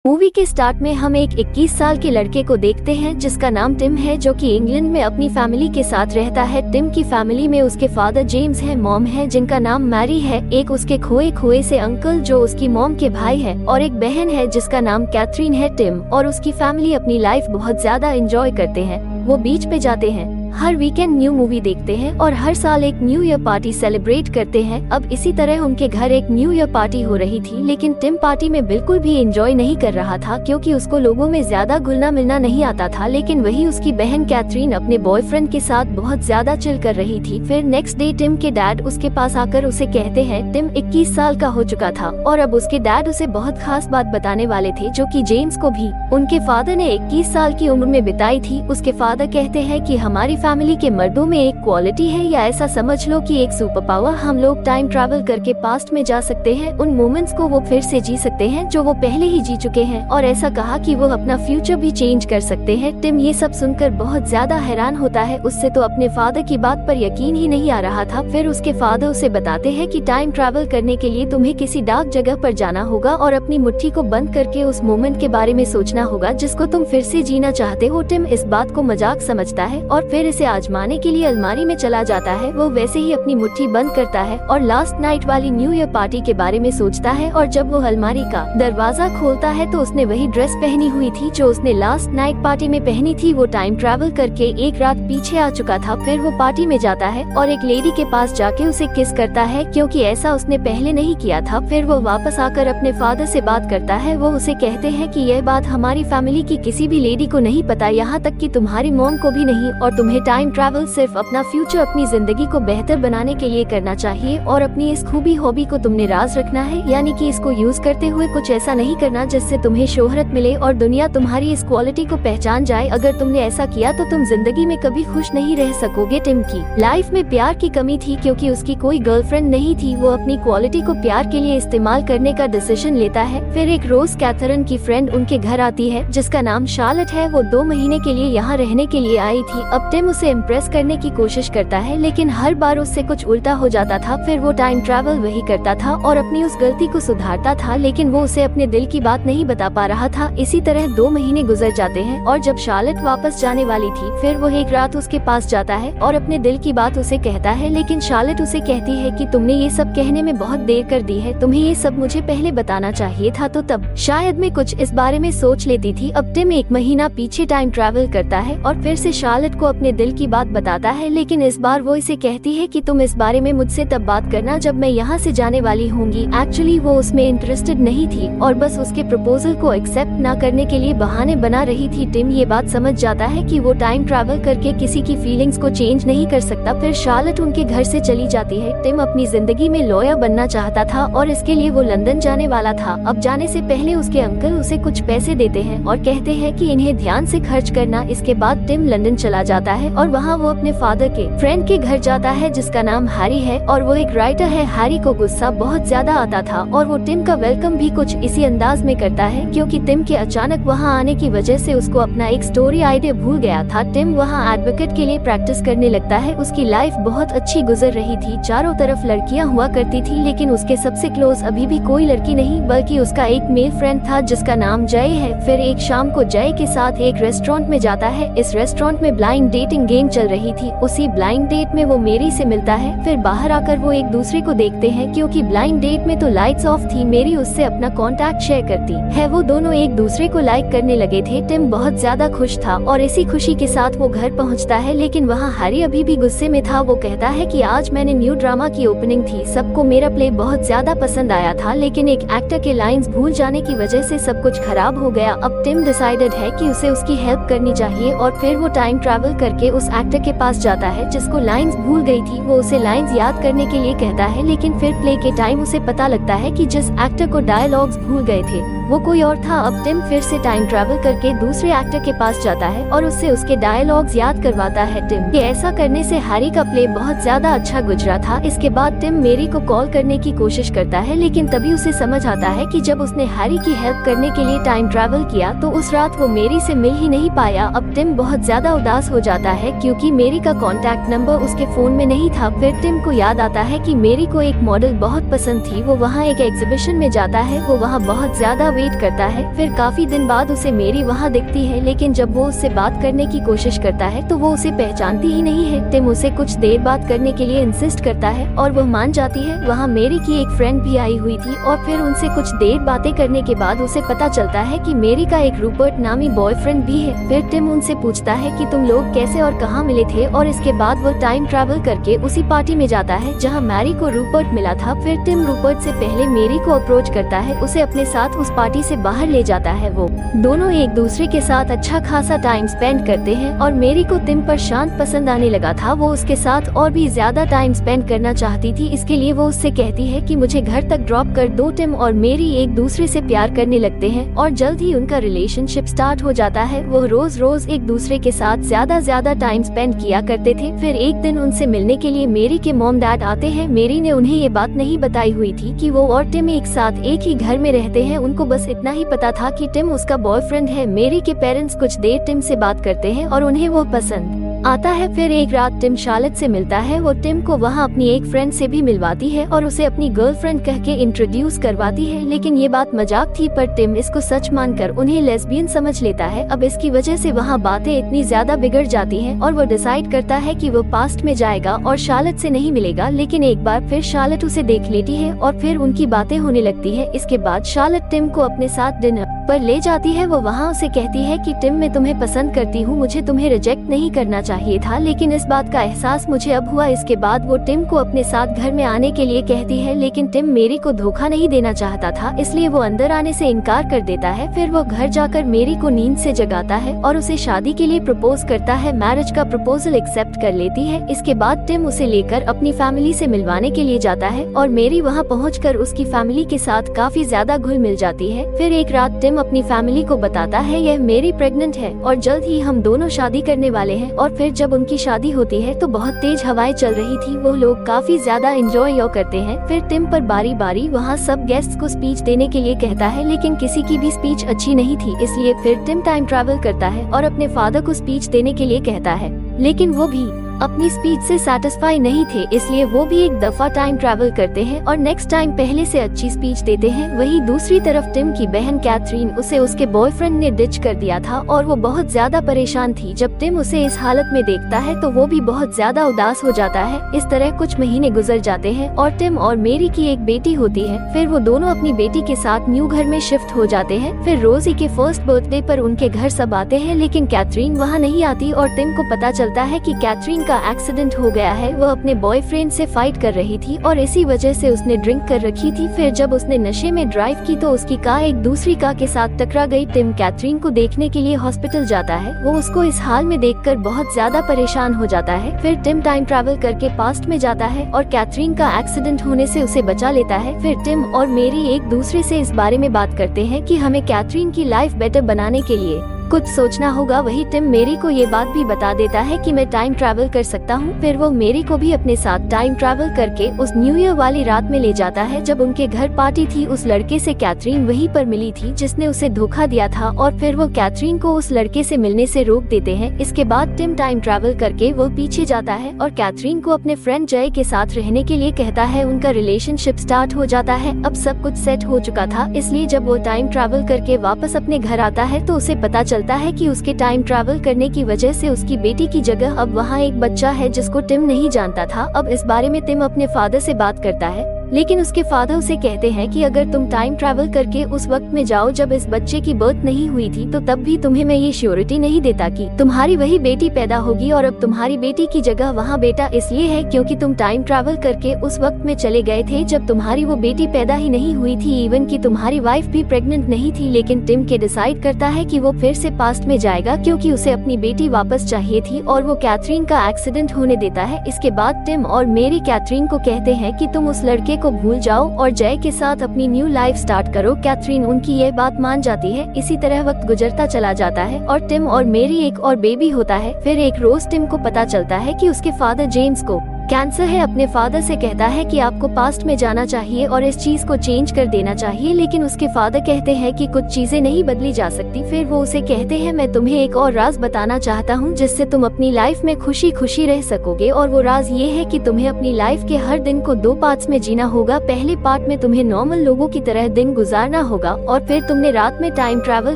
Movie के start में हम एक 21 साल के लड़के को देखते हैं जिसका नाम टिम है, जो कि इंग्लैंड में अपनी फैमिली के साथ रहता है। टिम की फैमिली में उसके फादर जेम्स है, मॉम है जिनका नाम मैरी है, एक उसके खोए से अंकल जो उसकी मॉम के भाई है, और एक बहन है जिसका नाम कैथरीन है। टिम और उसकी फैमिली अपनी लाइफ बहुत ज्यादा एंजॉय करते हैं। वो बीच पे जाते हैं, हर वीकेंड न्यू मूवी देखते हैं और हर साल एक न्यू ईयर पार्टी सेलिब्रेट करते हैं। अब इसी तरह उनके घर एक न्यू ईयर पार्टी हो रही थी, लेकिन टिम पार्टी में बिल्कुल भी एंजॉय नहीं कर रहा था क्योंकि उसको लोगों में ज्यादा घुलना मिलना नहीं आता था। लेकिन वही उसकी बहन कैथरीन अपने बॉयफ्रेंड के साथ बहुत ज्यादा चिल कर रही थी। फिर नेक्स्ट डे टिम के डैड उसके पास आकर उसे कहते हैं टिम 21 साल का हो चुका था और अब उसके डैड उसे बहुत खास बात बताने वाले थे, जो कि जेम्स को भी उनके फादर ने 21 साल की उम्र में बिताई थी। उसके फादर कहते हैं कि हमारी फैमिली के मर्दों में एक क्वालिटी है, या ऐसा समझ लो कि एक सुपर पावर, हम लोग टाइम ट्रैवल करके पास्ट में जा सकते हैं, उन मोमेंट्स को वो फिर से जी सकते हैं जो वो पहले ही जी चुके हैं, और ऐसा कहा कि वो अपना फ्यूचर भी चेंज कर सकते हैं। टिम ये सब सुनकर बहुत ज्यादा हैरान होता है, उससे तो अपने फादर की बात पर यकीन ही नहीं आ रहा था। फिर उसके फादर उसे बताते हैं कि टाइम ट्रैवल करने के लिए तुम्हें किसी डार्क जगह पर जाना होगा और अपनी मुट्ठी को बंद करके उस मोमेंट के बारे में सोचना होगा जिसको तुम फिर से जीना चाहते हो। टिम इस बात को मजाक समझता है और फिर इसे आजमाने के लिए अलमारी में चला जाता है। वो वैसे ही अपनी मुट्ठी बंद करता है और लास्ट नाइट वाली न्यू ईयर पार्टी के बारे में सोचता है, और जब वो अलमारी का दरवाजा खोलता है तो उसने वही ड्रेस पहनी हुई थी जो उसने लास्ट नाइट पार्टी में पहनी थी। वो टाइम ट्रैवल करके एक रात पीछे आ चुका था। फिर वो पार्टी में जाता है और एक लेडी के पास जाके उसे किस करता है, क्योंकि ऐसा उसने पहले नहीं किया था। फिर वो वापस आकर अपने फादर से बात करता है। वो उसे कहते हैं कि यह बात हमारी फैमिली की किसी भी लेडी को नहीं पता, यहाँ तक कि तुम्हारी मॉम को भी नहीं, और तुम्हें टाइम ट्रैवल सिर्फ अपना फ्यूचर, अपनी जिंदगी को बेहतर बनाने के लिए करना चाहिए, और अपनी इस खूबी हॉबी को तुमने राज रखना है, यानी कि इसको यूज करते हुए कुछ ऐसा नहीं करना जिससे तुम्हें शोहरत मिले और दुनिया तुम्हारी इस क्वालिटी को पहचान जाए। अगर तुमने ऐसा किया तो तुम जिंदगी में कभी खुश नहीं रह सकोगे। टिम की लाइफ में प्यार की कमी थी क्योंकि उसकी कोई गर्लफ्रेंड नहीं थी। वो अपनी क्वालिटी को प्यार के लिए इस्तेमाल करने का डिसीजन लेता है। फिर एक रोज कैथरीन की फ्रेंड उनके घर आती है जिसका नाम शार्लेट है। वो 2 महीने के लिए यहाँ रहने के लिए आई थी। अब टिम उसे इम्प्रेस करने की कोशिश करता है, लेकिन हर बार उससे कुछ उल्टा हो जाता था। फिर वो टाइम ट्रैवल वही करता था और अपनी उस गलती को सुधारता था, लेकिन वो उसे अपने दिल की बात नहीं बता पा रहा था। इसी तरह 2 महीने गुजर जाते हैं और जब शार्लेट वापस जाने वाली थी, फिर वो एक रात उसके पास जाता है और अपने दिल की बात उसे कहता है, लेकिन शार्लेट उसे कहती है कि तुमने ये सब कहने में बहुत देर कर दी है, तुम्हें ये सब मुझे पहले बताना चाहिए था, तो तब शायद मैं कुछ इस बारे में सोच लेती थी। अब टिम 1 महीना पीछे टाइम ट्रैवल करता है और फिर से शार्लेट को अपने दिल की बात बताता है, लेकिन इस बार वो इसे कहती है कि तुम इस बारे में मुझसे तब बात करना जब मैं यहाँ से जाने वाली होंगी। एक्चुअली वो उसमें इंटरेस्टेड नहीं थी और बस उसके प्रपोजल को एक्सेप्ट ना करने के लिए बहाने बना रही थी। टिम ये बात समझ जाता है कि वो टाइम ट्रैवल करके किसी की फीलिंग्स को चेंज नहीं कर सकता। फिर शार्लेट उनके घर से चली जाती है। टिम अपनी जिंदगी में लॉयर बनना चाहता था और इसके लिए वो लंदन जाने वाला था। अब जाने से पहले उसके अंकल उसे कुछ पैसे देते हैं और कहते हैं कि इन्हें ध्यान से खर्च करना। इसके बाद टिम लंदन चला जाता है और वहाँ वो अपने फादर के फ्रेंड के घर जाता है जिसका नाम हैरी है और वो एक राइटर है। हैरी को गुस्सा बहुत ज्यादा आता था और वो टिम का वेलकम भी कुछ इसी अंदाज में करता है, क्योंकि टिम के अचानक वहाँ आने की वजह से उसको अपना एक स्टोरी आइडिया भूल गया था। टिम वहाँ एडवोकेट के लिए प्रैक्टिस करने लगता है। उसकी लाइफ बहुत अच्छी गुजर रही थी, चारों तरफ लड़कियाँ हुआ करती थी, लेकिन उसके सबसे क्लोज अभी भी कोई लड़की नहीं, बल्कि उसका एक मेल फ्रेंड था जिसका नाम जय है। फिर एक शाम को जय के साथ एक रेस्टोरेंट में जाता है। इस रेस्टोरेंट में ब्लाइंड डेटिंग गेम चल रही थी। उसी ब्लाइंड डेट में वो मेरी से मिलता है। फिर बाहर आकर वो एक दूसरे को देखते हैं, क्योंकि ब्लाइंड डेट में तो लाइट्स ऑफ थी। मेरी उससे अपना कॉन्टैक्ट शेयर करती है। वो दोनों एक दूसरे को लाइक करने लगे थे। टिम बहुत ज्यादा खुश था और इसी खुशी के साथ वो घर पहुंचता है, लेकिन वहाँ हैरी अभी भी गुस्से में था। वो कहता है कि आज मैंने न्यू ड्रामा की ओपनिंग थी, सबको मेरा प्ले बहुत ज्यादा पसंद आया था, लेकिन एक एक्टर के लाइंस भूल जाने की वजह से सब कुछ खराब हो गया। अब टिम डिसाइडेड है कि उसे उसकी हेल्प करनी चाहिए और फिर वो टाइम ट्रैवल करके उस एक्टर के पास जाता है जिसको लाइंस भूल गई थी। वो उसे लाइंस याद करने के लिए कहता है, लेकिन फिर प्ले के टाइम उसे पता लगता है कि जिस एक्टर को डायलॉग्स भूल गए थे वो कोई और था। अब टिम फिर से टाइम ट्रैवल करके दूसरे एक्टर के पास जाता है और उससे उसके डायलॉग्स याद करवाता है। टिम ये ऐसा करने से हैरी का प्ले बहुत ज्यादा अच्छा गुजरा था। इसके बाद टिम मेरी को कॉल करने की कोशिश करता है, लेकिन तभी उसे समझ आता है कि जब उसने हैरी की हेल्प करने के लिए टाइम ट्रैवल किया तो उस रात वो मेरी से मिल ही नहीं पाया। अब टिम बहुत ज्यादा उदास हो जाता है क्योंकि मेरी का कॉन्टैक्ट नंबर उसके फोन में नहीं था। फिर टिम को याद आता है कि मेरी को एक मॉडल बहुत पसंद थी। वो वहाँ एक एग्जीबिशन में जाता है। वो वहाँ बहुत ज्यादा वेट करता है। फिर काफी दिन बाद उसे मेरी वहाँ दिखती है, लेकिन जब वो उससे बात करने की कोशिश करता है तो वो उसे पहचानती ही नहीं है। टिम उसे कुछ देर बात करने के लिए इंसिस्ट करता है और वो मान जाती है। वहाँ मेरी की एक फ्रेंड भी आई हुई थी और फिर उनसे कुछ देर बातें करने के बाद उसे पता चलता है कि मेरी का एक रूपर्ट नामी बॉयफ्रेंड भी है। फिर टिम उनसे पूछता है कि तुम लोग कैसे और कहाँ मिले थे, और इसके बाद वो टाइम ट्रैवल करके उसी पार्टी में जाता है जहाँ मैरी को रूपर्ट मिला था। फिर टिम रूपर्ट से पहले मेरी को अप्रोच करता है, उसे अपने साथ उस पार्टी से बाहर ले जाता है। वो दोनों एक दूसरे के साथ अच्छा खासा टाइम स्पेंड करते हैं और मेरी को टिम पर शांत पसंद आने लगा था। वो उसके साथ और भी ज्यादा टाइम स्पेंड करना चाहती थी। इसके लिए वो उससे कहती है कि मुझे घर तक ड्रॉप कर दो। टिम और मेरी एक दूसरे से प्यार करने लगते हैं और जल्द ही उनका रिलेशनशिप स्टार्ट हो जाता है। वो रोज रोज एक दूसरे के साथ ज्यादा टाइम स्पेंड किया करते थे। फिर एक दिन उनसे मिलने के लिए मेरी के मॉम डैड आते हैं। मेरी ने उन्हें ये बात नहीं बताई हुई थी कि वो और टिम एक साथ एक ही घर में रहते हैं। उनको बस इतना ही पता था कि टिम उसका बॉयफ्रेंड है। मेरी के पेरेंट्स कुछ देर टिम से बात करते हैं और उन्हें वो पसंद आता है। फिर एक रात टिम शार्लेट से मिलता है। वो टिम को वहाँ अपनी एक फ्रेंड से भी मिलवाती है और उसे अपनी गर्लफ्रेंड कह के इंट्रोड्यूस करवाती है, लेकिन ये बात मजाक थी। पर टिम इसको सच मानकर उन्हें लेस्बियन समझ लेता है। अब इसकी वजह से वहाँ बातें इतनी ज्यादा बिगड़ जाती हैं और वो डिसाइड करता है कि वो पास्ट में जाएगा और शार्लेट से नहीं मिलेगा। लेकिन एक बार फिर शार्लेट उसे देख लेती है और फिर उनकी बातें होने लगती है। इसके बाद शार्लेट टिम को अपने साथ डिनर पर ले जाती है। वो वहाँ उसे कहती है कि टिम, मैं तुम्हें पसंद करती हूँ, मुझे तुम्हें रिजेक्ट नहीं करना चाहिए था, लेकिन इस बात का एहसास मुझे अब हुआ। इसके बाद वो टिम को अपने साथ घर में आने के लिए कहती है, लेकिन टिम मेरी को धोखा नहीं देना चाहता था, इसलिए वो अंदर आने से इनकार कर देता है। फिर वो घर जाकर मेरी को नींद से जगाता है और उसे शादी के लिए प्रपोज करता है। मैरिज का प्रपोजल एक्सेप्ट कर लेती है। इसके बाद टिम उसे लेकर अपनी फैमिली से मिलवाने के लिए जाता है और मेरी वहाँ पहुँचकर उसकी फैमिली के साथ काफी ज्यादा घुल मिल जाती है। फिर एक रात टिम अपनी फैमिली को बताता है यह मेरी प्रेग्नेंट है और जल्द ही हम दोनों शादी करने वाले हैं। और फिर जब उनकी शादी होती है तो बहुत तेज हवाएं चल रही थी। वो लोग काफी ज्यादा एंजॉय करते हैं। फिर टिम पर बारी बारी वहाँ सब गेस्ट्स को स्पीच देने के लिए कहता है, लेकिन किसी की भी स्पीच अच्छी नहीं थी। इसलिए फिर टिम टाइम ट्रैवल करता है और अपने फादर को स्पीच देने के लिए कहता है, लेकिन वो भी अपनी स्पीच से सेटिस्फाई नहीं थे, इसलिए वो भी एक दफा टाइम ट्रैवल करते हैं और नेक्स्ट टाइम पहले से अच्छी स्पीच देते हैं। वहीं दूसरी तरफ टिम की बहन कैथरीन, उसे उसके बॉयफ्रेंड ने डिच कर दिया था और वो बहुत ज्यादा परेशान थी। जब टिम उसे इस हालत में देखता है तो वो भी बहुत ज्यादा उदास हो जाता है। इस तरह कुछ महीने गुजर जाते हैं और टिम और मेरी की एक बेटी होती है। फिर वो दोनों अपनी बेटी के साथ न्यू घर में शिफ्ट हो जाते हैं। फिर रोजी के फर्स्ट बर्थडे पर उनके घर सब आते हैं, लेकिन कैथरीन वहाँ नहीं आती और टिम को पता चलता है कि कैथरीन का एक्सीडेंट हो गया है। वो अपने बॉयफ्रेंड से फाइट कर रही थी और इसी वजह से उसने ड्रिंक कर रखी थी। फिर जब उसने नशे में ड्राइव की तो उसकी कार एक दूसरी कार के साथ टकरा गई। टिम कैथरीन को देखने के लिए हॉस्पिटल जाता है। वो उसको इस हाल में देखकर बहुत ज्यादा परेशान हो जाता है। फिर टिम टाइम ट्रैवल करके पास्ट में जाता है और कैथरीन का एक्सीडेंट होने से उसे बचा लेता है। फिर टिम और मेरी एक दूसरे से इस बारे में बात करते हैं कि हमें कैथरीन की लाइफ बेटर बनाने के लिए कुछ सोचना होगा। वही टिम मेरी को ये बात भी बता देता है कि मैं टाइम ट्रैवल कर सकता हूँ। फिर वो मेरी को भी अपने साथ टाइम ट्रैवल करके उस न्यू ईयर वाली रात में ले जाता है जब उनके घर पार्टी थी। उस लड़के से कैथरीन वहीं पर मिली थी जिसने उसे धोखा दिया था और फिर वो कैथरीन को उस लड़के से मिलने से रोक देते हैं। इसके बाद टिम टाइम ट्रैवल करके वो पीछे जाता है और कैथरीन को अपने फ्रेंड जय के साथ रहने के लिए कहता है। उनका रिलेशनशिप स्टार्ट हो जाता है। अब सब कुछ सेट हो चुका था, इसलिए जब वो टाइम ट्रैवल करके वापस अपने घर आता है तो उसे पता चलता है कि उसके टाइम ट्रैवल करने की वजह से उसकी बेटी की जगह अब वहाँ एक बच्चा है जिसको टिम नहीं जानता था। अब इस बारे में टिम अपने फादर से बात करता है, लेकिन उसके फादर उसे कहते हैं कि अगर तुम टाइम ट्रैवल करके उस वक्त में जाओ जब इस बच्चे की बर्थ नहीं हुई थी तो तब भी तुम्हें मैं ये श्योरिटी नहीं देता कि तुम्हारी वही बेटी पैदा होगी। और अब तुम्हारी बेटी की जगह वहाँ बेटा इसलिए है क्योंकि तुम टाइम ट्रैवल करके उस वक्त में चले गए थे जब तुम्हारी वो बेटी पैदा ही नहीं हुई थी, इवन कि तुम्हारी वाइफ भी प्रेग्नेंट नहीं थी। लेकिन टिम के डिसाइड करता है कि वो फिर से पास्ट में जाएगा क्योंकि उसे अपनी बेटी वापस चाहिए थी और वो कैथरीन का एक्सीडेंट होने देता है। इसके बाद टिम और मेरी कैथरीन को कहते हैं कि तुम उस लड़के को भूल जाओ और जय के साथ अपनी न्यू लाइफ स्टार्ट करो। कैथरीन उनकी यह बात मान जाती है। इसी तरह वक्त गुजरता चला जाता है और टिम और मेरी एक और बेबी होता है। फिर एक रोज टिम को पता चलता है कि उसके फादर जेम्स को कैंसर है अपने फादर से कहता है कि आपको पास्ट में जाना चाहिए और इस चीज को चेंज कर देना चाहिए, लेकिन उसके फादर कहते हैं कि कुछ चीजें नहीं बदली जा सकती। फिर वो उसे कहते हैं मैं तुम्हें एक और राज बताना चाहता हूँ जिससे तुम अपनी लाइफ में खुशी खुशी रह सकोगे, और वो राज ये है कि तुम्हें अपनी लाइफ के हर दिन को 2 पार्ट्स में जीना होगा। पहले पार्ट में तुम्हें नॉर्मल लोगों की तरह दिन गुजारना होगा और फिर तुमने रात में टाइम ट्रैवल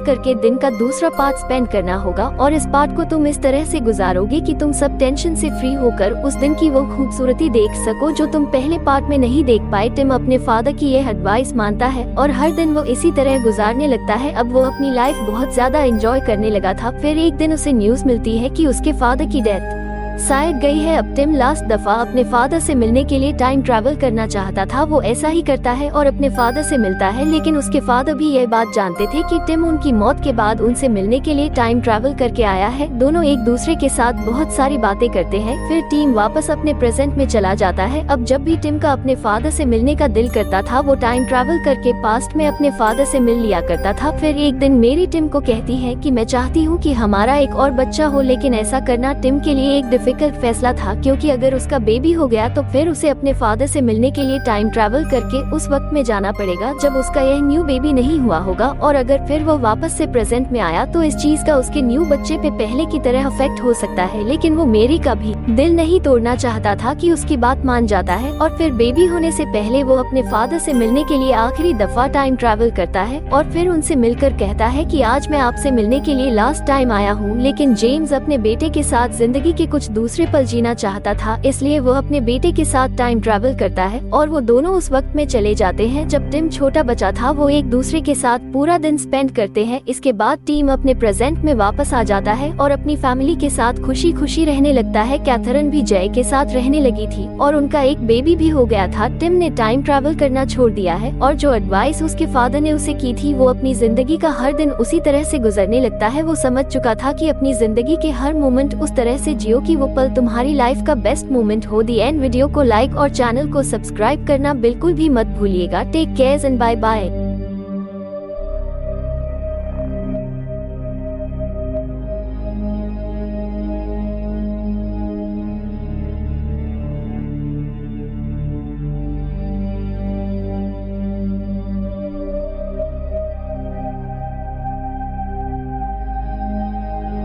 करके दिन का दूसरा पार्ट स्पेंड करना होगा, और इस पार्ट को तुम इस तरह से गुजारोगे कि तुम सब टेंशन से फ्री होकर उस दिन की वो खूबसूरती देख सको जो तुम पहले पार्ट में नहीं देख पाए। टिम अपने फादर की ये एडवाइस मानता है और हर दिन वो इसी तरह गुजारने लगता है। अब वो अपनी लाइफ बहुत ज्यादा एंजॉय करने लगा था। फिर एक दिन उसे न्यूज मिलती है कि उसके फादर की डेथ शायद गई है। अब टिम लास्ट दफा अपने फादर से मिलने के लिए टाइम ट्रैवल करना चाहता था। वो ऐसा ही करता है और अपने फादर से मिलता है, लेकिन उसके फादर भी यह बात जानते थे कि टिम उनकी मौत के बाद उनसे मिलने के लिए टाइम ट्रैवल करके आया है। दोनों एक दूसरे के साथ बहुत सारी बातें करते हैं। फिर टीम वापस अपने प्रेजेंट में चला जाता है। अब जब भी टिम का अपने फादर से मिलने का दिल करता था वो टाइम ट्रैवल करके पास्ट में अपने फादर से मिल लिया करता था। फिर एक दिन मेरी टिम को कहती है कि मैं चाहती हूँ कि हमारा एक और बच्चा हो, लेकिन ऐसा करना टिम के लिए एक डिफिकल्ट फैसला था क्योंकि अगर उसका बेबी हो गया तो फिर उसे अपने फादर से मिलने के लिए टाइम ट्रैवल करके उस वक्त में जाना पड़ेगा जब उसका यह न्यू बेबी नहीं हुआ होगा, और अगर फिर वो वापस से प्रेजेंट में आया तो इस चीज का उसके न्यू बच्चे पे पहले की तरह अफेक्ट हो सकता है। लेकिन वो मेरी का भी दिल नहीं तोड़ना चाहता था कि उसकी बात मान जाता है और फिर बेबी होने से पहले वो अपने फादर से मिलने के लिए आखिरी दफा टाइम ट्रैवल करता है और फिर उनसे मिलकर कहता है कि आज मैं आपसे मिलने के लिए लास्ट टाइम आया हूँ। लेकिन जेम्स अपने बेटे के साथ जिंदगी के कुछ दूसरे पल जीना चाहता था, इसलिए वो अपने बेटे के साथ टाइम ट्रैवल करता है और वो दोनों उस वक्त में चले जाते हैं जब टिम छोटा बच्चा था। वो एक दूसरे के साथ पूरा दिन स्पेंड करते हैं। इसके बाद टीम अपने प्रेजेंट में वापस आ जाता है और अपनी फैमिली के साथ खुशी खुशी रहने लगता है। कैथरीन भी जय के साथ रहने लगी थी और उनका एक बेबी भी हो गया था। टिम ने टाइम ट्रैवल करना छोड़ दिया है और जो एडवाइस उसके फादर ने उसे की थी वो अपनी जिंदगी का हर दिन उसी तरह से गुजरने लगता है। वो समझ चुका था कि अपनी जिंदगी के हर मोमेंट उस तरह से जियो कि वो पल तुम्हारी लाइफ का बेस्ट मोमेंट हो। The end. वीडियो को लाइक और चैनल को सब्सक्राइब करना बिल्कुल भी मत भूलिएगा। Take care and bye bye.